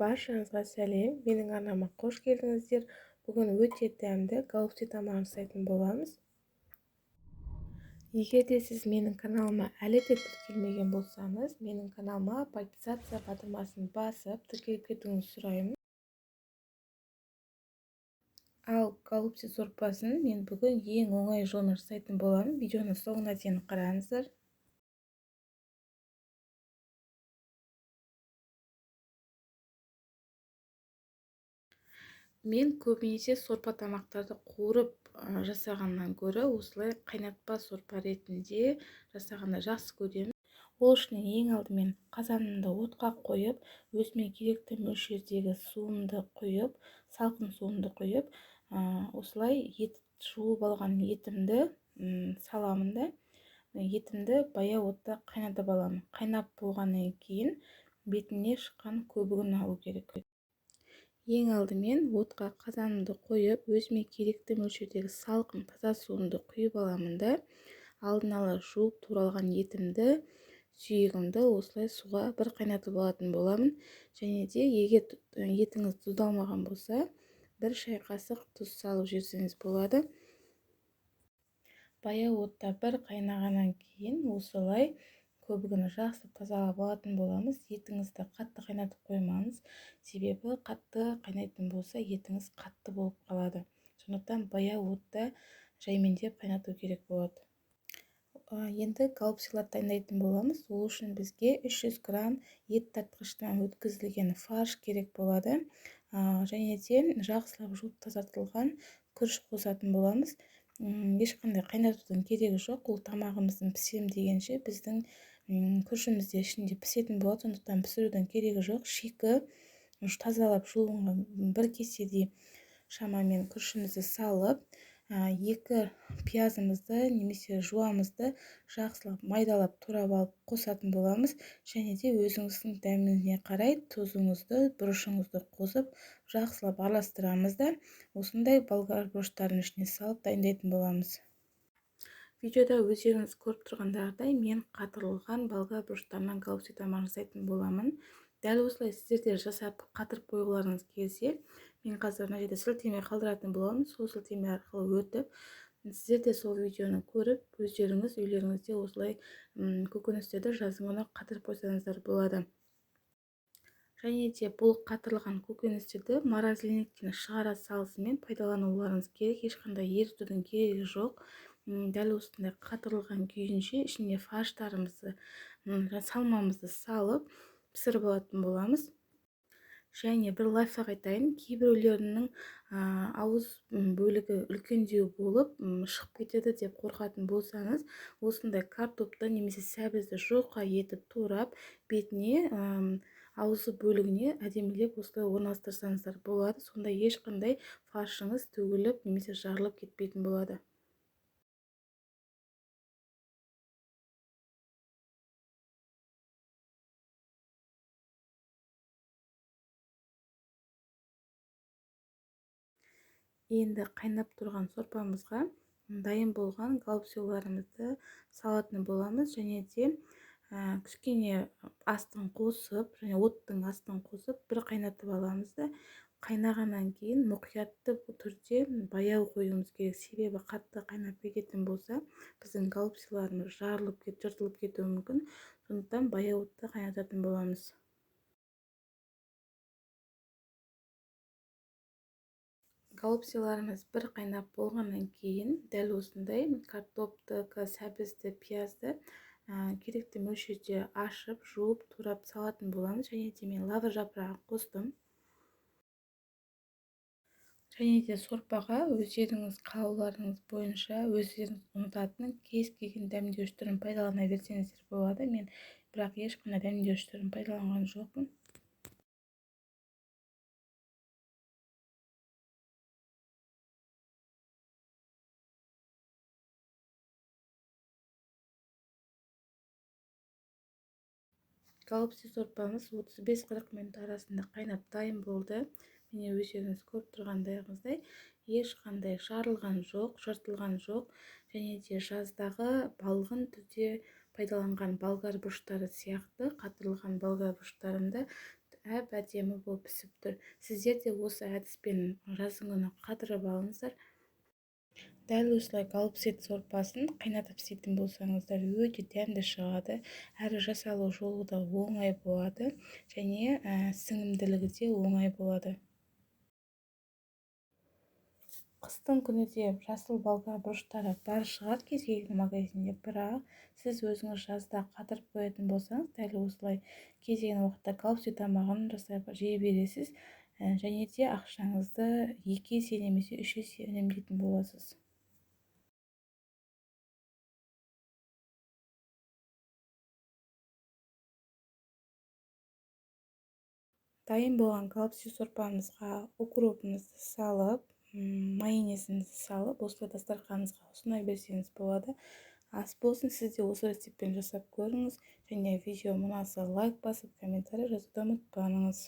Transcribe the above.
Баршаңызға сәлем, менің арнама қош келдіңіздер. Бүгін өте дәмді гаупси тамағын жасайтын боламыз. Егер де сіз менің каналыма әлі де тіркелмеген болсаңыз, менің каналыма подписаться батырмасын басып, тіркеліп кетуіңізді сұраймын. Ал гаупси сорпасын мен бүгін ең оңай жолмен жасайтын боламын. Видеоны соңына дейін қараңыздар. Мен көбінесе сорпа тамақтарды қуырып жасағаннан гөрі осылай қайнатпа сорпа ретінде жасағанды жақсы көремін. Ол үшін ең алдымен қазанымды отқа қойып, өзіме керекті мөлшердегі суымды құйып, салқын суымды құйып, осылай ет жуып алған етімді саламын да, етімді баяу отта қайнатып аламын. Қайнап болғаннан кейін бетіне шыққан көбігін алу керек. Ең алдымен отқа қазанымды қойып, өзіме керекті мөлшердегі салқын таза суымды құйып аламын да, алдын ала жуып туралған етімді, сүйегімді осылай суға бір қайнатып алатын боламын. Және де егер етіңіз тұздалмаған болса, бір шай қасық тұз салып жесеңіз болады. Баяу отта бір қайнағаннан кейін осылай көбігін жақсы тазалап алатын боламыз. Етіңізді қатты қайнатып қоймаңыз, себебі қатты қайнайтын болса етіңіз қатты болып қалады. Сондықтан баяу отта жаймендеп қайнату керек болады. Енді гаупсилар дайындайтын боламыз. Ол үшін бізге 300 грамм ет тартқыштан өткізілген фарш керек болады. Және де жақсылап жуып тазартылған күріш қосатын боламыз. Ешқандай қайнатудың керегі жоқ. Ол тамағымыздың пісірем дегенше біздің күрішімізде ішінде пісетін болады. Сондықтан пісірудің керегі жоқ. Шикі тазалап жуылған бір кеседей шамамен күрішімізді салып, 2 пиязымызды немесе жуамызды жақсылап майдалап турап алып қосатын боламыз. Және де өзіңіздің дәміне қарай тұзыңызды, бұрышыңызды қосып, жақсылап араластырамыз да, осындай болгар бұрыштардың ішіне салып дайындайтын боламыз. Видеода өздеріңіз көріп тұрғандардай мен қатырылған болгар бұрыштарынан гаупси тамағын жасайтын боламын. Дәл осылай сіздерде жасап қатырып қойғыларыңыз келсе, мен қазір мына жерде сілтеме қалдыратын боламын. Сол сілтеме арқылы өтіп, сіздер де сол видеоны көріп, өздеріңіз үйлеріңізде осылай көкөністерді жазымына қатырып қойсаңыздар болады. Және де бұл қатырылған көкөністерді морозильниктен шығара салысымен пайдалануларыңыз керек. Ешқандай ерітудің керегі жоқ. Дәл осындай қатырылған күйінше ішіне фарштарымызды, салмамызды салып пісіріп алатын боламыз. Және бір лайфхак айтайын, кейбіреулерінің ауыз бөлігі үлкендеу болып шығып кетеді деп қорқатын болсаңыз, осындай картопты немесе сәбізді жоқа етіп турап, бетіне аузы бөлігіне әдемілеп осылай орналастырсаңыздар болады. Сонда ешқандай фаршыңыз төгіліп немесе жарылып кетпейтін болады. Енді қайнап тұрған сорпамызға дайын болған гаупсиларымызды салатын боламыз. Және де кішкене астын қосып, және оттың астын қосып бір қайнатып аламыз да, қайнағаннан кейін мұқиятты түрде баяу қоюымыз керек. Себебі қатты қайнап кететін болса, біздің гаупсиларымыз жарылып жыртылып кетуі мүмкін. Сондықтан баяу отта қайнататын боламыз. Гаупсиларымыз бір қайнап болғаннан кейін дәл осындай картопты, сәбізді, пиязды керекті мөлшерде ашып, жуып, турап салатын боламыз. Және де мен лавр жапырағын қостым. Және де сорпаға өздеріңіз қалауларыңыз бойынша өздеріңіз ұнататын кез келген дәмдеуіш түрін пайдалана берсеңіздер болады. Мен бірақ ешқандай дәмдеуіш түрін пайдаланған жоқпын. Гаупси сорпамыз 35-40 минут арасында қайнап дайын болды. Міне өздеріңіз көріп тұрғандарыңыздай ешқандай жарылған жоқ, жыртылған жоқ. Және де жаздағы балғын түрде пайдаланған болгар бұрыштары сияқты қатырылған болгар бұрыштарында әп-әдемі болып пісіп тұр. Сіздер де осы әдіспен жаздың күні қатырып алыңыздар. Дәл осылай галпсет сорпасын қайнатып істейтін болсаңыздар өте дәмді шығады, әрі жасалу жолы да оңай болады және сіңімділігі де оңай болады. Қыстың күні де жасыл болгар бұрыштары бар шығар кез келген магазинде, бірақ сіз өзіңіз жазда қатырып қоятын болсаңыз, дәл осылай кез келген уақытта галпсет тамағын жасап жей бересіз және де ақшаңызды 2 есе немесе 3 есе үнемдейтін боласыз. Дайын болған галпсет сорпамызға укропымызды салып, майонезімізді салып, осылай дастарханыңызға ұсына берсеңіз болады. Ас болсын, сіз де осы рецептпен жасап көріңіз және видео ұнаса лайк басып, комментарий жазуды ұмытпаңыз.